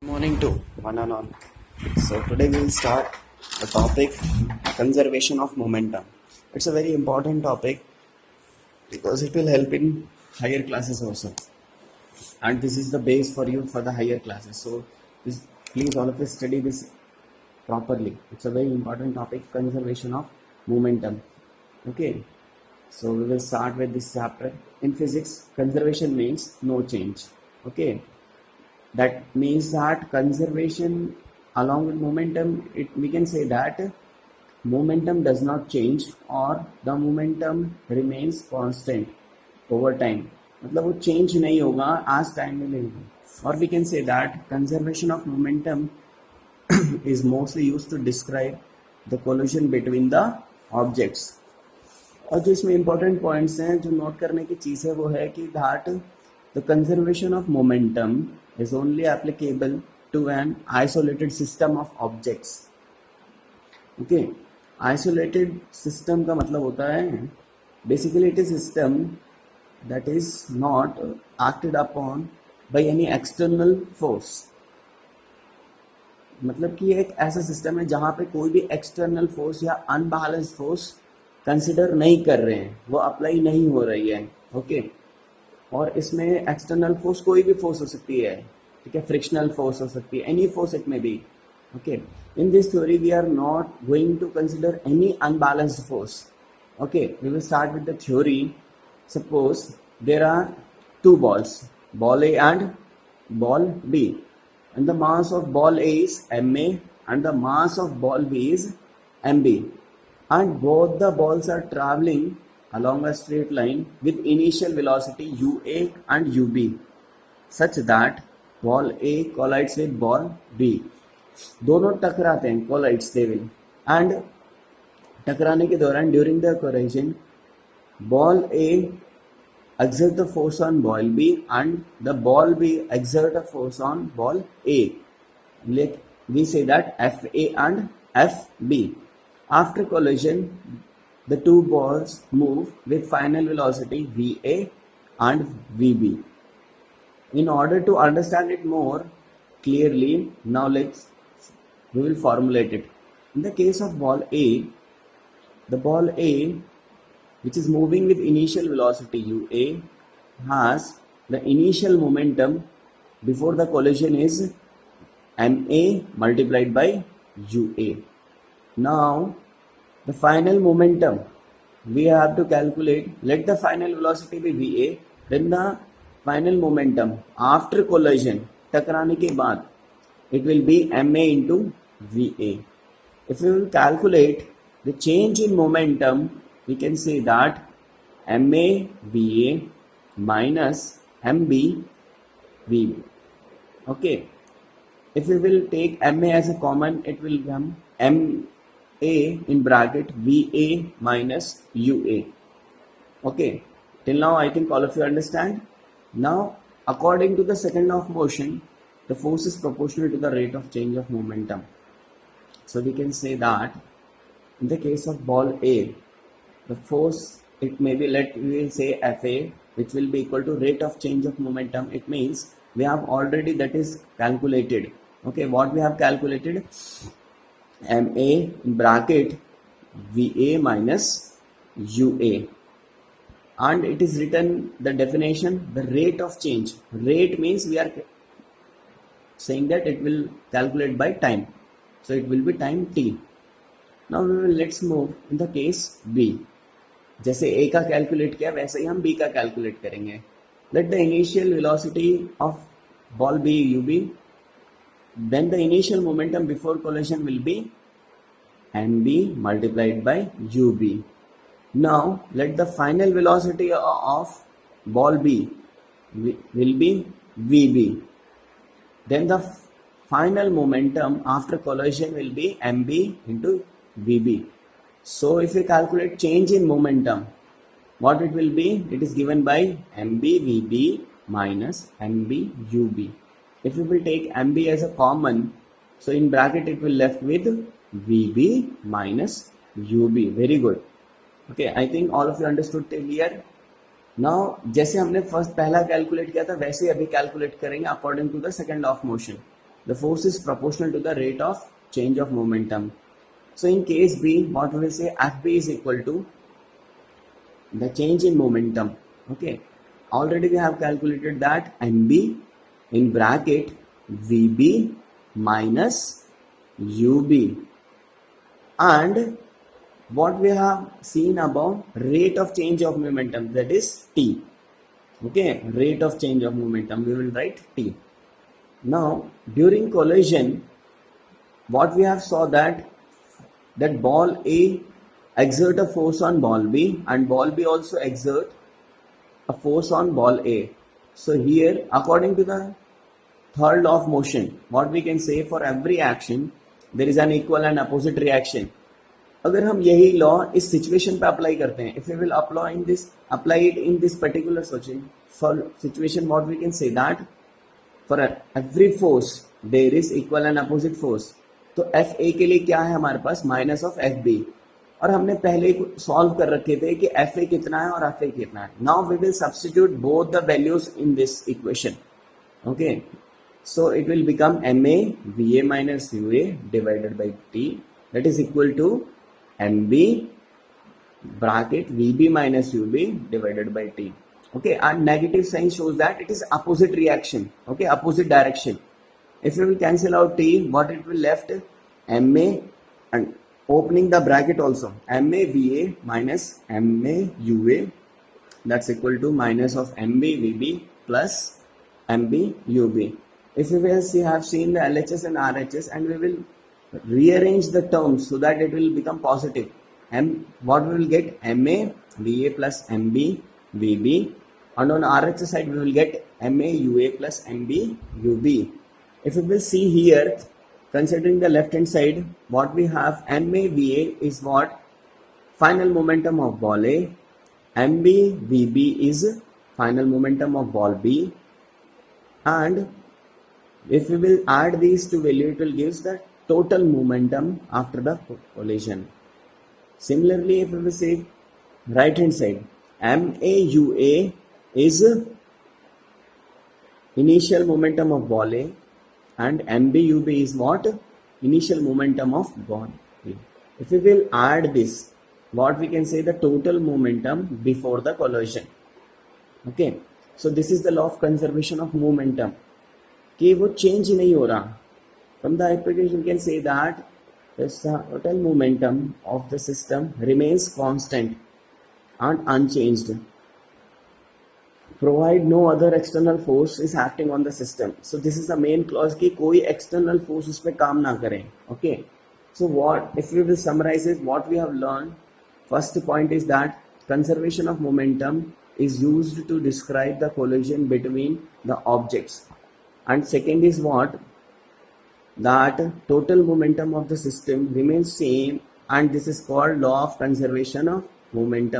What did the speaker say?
Morning to one and all. So today we will start the topic conservation of momentum. It's a very important topic because it will help in higher classes also, and this is the base for you for the higher classes. So please all of us study this properly. It's a very important topic, conservation of momentum. Okay, so we will start with this chapter. In physics, conservation means no change. Okay, that means that conservation along with momentum, we can say that momentum does not change or the momentum remains constant over time. मतलब वो change नहीं होगा आज time में नहीं होगा. और we can say that conservation of momentum is mostly used to describe the collision between the objects. और जो इसमें important points हैं जो नोट करने की चीज़ है वो है कि that the conservation of momentum is only applicable to an isolated system of objects. Okay, isolated system का मतलब होता है basically it is system that is not acted upon by any external force. मतलब कि एक ऐसा सिस्टम है जहाँ पे कोई भी एक्सटर्नल फोर्स या अनबैलेंस्ड फोर्स कंसिडर नहीं कर रहे हैं, वो अप्लाई नहीं हो रही है. ओके, और इसमें एक्सटर्नल फोर्स कोई भी फोर्स हो सकती है, ठीक है, फ्रिक्शनल फोर्स हो सकती है, any force it may be. Okay, in this theory we are not going to consider any unbalanced force. Okay, we will start with the theory. Suppose there are two balls, ball A and ball B, and the mass of ball A is ma and the mass of ball B is mb, and both the balls are traveling along a straight line with initial velocity ua and ub such that ball A collides with ball B. दोनों टकराते हैं, collides they will, and टकराने के दौरान during the collision ball A exert the force on ball B and the ball B exert a force on ball A. We say that FA and FB. After collision, the two balls move with final velocity VA and VB. In order to understand it more clearly, now we will formulate it. In the case of ball A, the ball A, which is moving with initial velocity ua, has the initial momentum before the collision is ma multiplied by ua. Now the final momentum we have to calculate. Let the final velocity be va, then the final momentum after collision, टकराने के बाद, it will be ma into va. If we will calculate the change in momentum, we can say that ma va minus mb vb. Okay, if we will take ma as a common, it will become ma in bracket va minus ua. Okay, till now I think all of you understand. Now according to the second law of motion, the force is proportional to the rate of change of momentum. So we can say that in the case of ball A, the force, it may be, we will say Fa, which will be equal to rate of change of momentum. It means we have already that is calculated. Okay, what we have calculated? Ma in bracket Va minus Ua, and it is written the definition, the rate of change. Rate means we are saying that it will calculate by time, so it will be time t. Now let's move in the case B. जैसे A का calculate किया वैसे ही हम B का calculate करेंगे. Let the initial velocity of ball be ub, then the initial momentum before collision will be mb multiplied by ub. Now let the final velocity of ball B will be vb, then the final momentum after collision will be mb into vb. So if we calculate change in momentum, what it will be? It is given by mb vb minus mb ub. If we will take mb as a common, so in bracket it will left with vb minus ub. Very good. Okay, I think all of you understood till here. Now जैसे हमने first पहला calculate किया था वैसे अभी calculate करेंगे according to the second law of motion. the force is proportional to the rate of change of momentum. So in case B, what we will say, Fb is equal to the change in momentum. Okay, already we have calculated that Mb in bracket Vb minus Ub, and what we have seen about rate of change of momentum, that is T. Okay, rate of change of momentum, we will write T. Now during collision, what we have saw that ball A exert a force on ball B, and ball B also exert a force on ball A. So here, according to the third law of motion, what we can say, for every action there is an equal and opposite reaction. अगर हम यही law इस situation पे apply करते हैं, if we will apply it in this particular situation, what we can say that for every force there is equal and opposite force. तो F A के लिए क्या है हमारे पास, माइनस ऑफ एफ बी, और हमने पहले सॉल्व कर रखे थे कि एफ ए कितना है और एफ ए कितना है. Now we will substitute both the values in this equation. Okay, so it will become ma va minus ua divided by t, that is equal to mb bracket vb minus ub divided by t. Okay, and negative sign shows that it is opposite reaction. Okay, opposite direction. If we will cancel out t, what it will left, ma, and opening the bracket also, ma va minus ma ua, that's equal to minus of mb vb plus mb ub. If we will have seen the LHS and RHS, and we will rearrange the terms so that it will become positive, what we will get, MA VA plus MB VB, and on RHS side we will get MA UA plus MB UB. If we will see here, considering the left hand side, what we have, MA VA is what, final momentum of ball A, MB VB is final momentum of ball B, and if we will add these two values, it will give the total momentum after the collision. Similarly, if we will say right hand side, MAUA is initial momentum of ball A, and MBUB is what, initial momentum of ball A. If we will add this, what we can say, the total momentum before the collision. Okay, so this is the law of conservation of momentum, कि वो change नहीं हो रहा. From the application you can say that the total momentum of the system remains constant and unchanged, provide no other external force is acting on the system. So this is the main clause कि कोई external force उस पे काम ना करें. Okay, so what if we will summarize it, what we have learned, first point is that conservation of momentum is used to describe the collision between the objects. And second is what, that total momentum of the system remains same, and this is called law of conservation of momentum.